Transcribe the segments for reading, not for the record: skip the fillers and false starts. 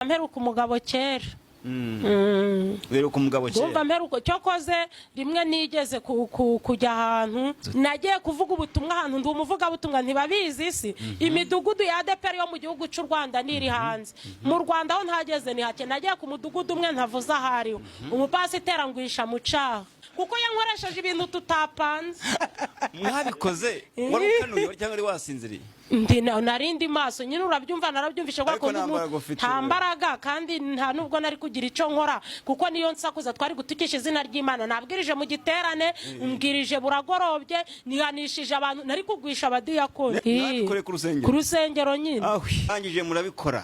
Mperuka umugabo kera. Beruka umugabo kera. Ndumva mperuka cyokoze rimwe nigeze kujya ahantu nagiye kuvuga ubutumwa ahantu ndi umuvuga butumwa ntibabizi isi imidugudu ya ADPR yo mu gihugu cy'u Rwanda niri hanze mu Rwanda ho ntageze ni hake nagiye ku mudugudu umwe ntavuza hariho umupasiteri angwisha mucaha kuko yankoresheje ibintu tutapanze. Mwabikoze wari ukanuye cyangwa ari wasinziriye? Narindi maso nyine urabyumva narabyumvishe ko nta mbaraga kandi nta nubwo nari kugira icyo nkora kuko niyo nsakuza twari gutukisha izina ry'Imana nabwirije mu giterane mbwirije buragorobye nihanishije abantu nari kugwisha abadiyakoni ku rusengero nyine angije murabikora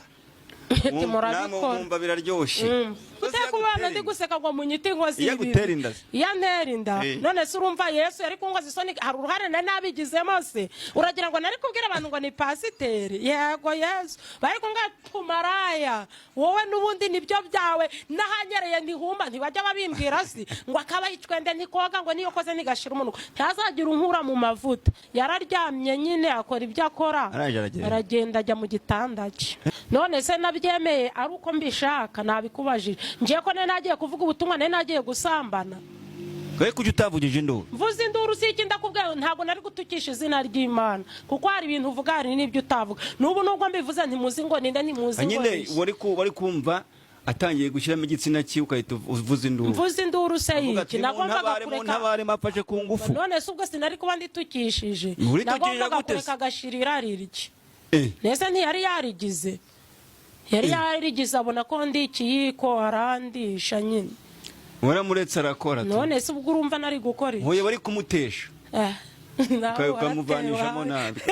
murabikora biraryoshye kutekubana ndi guseka ngo munyiti ngozi yantera inda none se urumva Yesu yari kungoza isoni hari uruhare nabigizemo se uragira ngo nari kubwira abantu ngo ni pasiteri yego Yesu bari kunga kumaraya wowe nubundi nibyo byawe nahanyereye ndihumba ntibajya babimbwira si ngo akabayicwende ntikoga ngo niyo koze nigashira umuntu ntazagira unkura mu mavuta yararyamye nyine akora ibyo akora aragenda ajya mu gitanda cye none se nabyemeye ari uko mbishaka nabikubajije ngiye ko nagiye kuvuga ubutumwa nagiye gusambana kwe kujya utavugije induru mvuze induru si iki ndakubwira ntago nari gutukisha izina ry'Imana kuko hari ibintu uvuga hari n'ibyo utavuga n'ubu nubwo mbivuze ntimuzi ngo ninde ntimuzi ngo nyine wari kumva atangiye gushyiramo igitsina cye ukahita uvuza induru mvuze induru se iki nagombaga kureka ntabare mapfaje ku ngufu none se ubwo sinari kuba nditukishije nagombaga kureka agashirira ririki nese ntiyari yarigize yari yarigize abona ko ndi ikiyiko arandisha nyine waramuretse arakora none se ubwo urumva nari gukora iki hoye bari kumutesha ukamuvanishamo natwe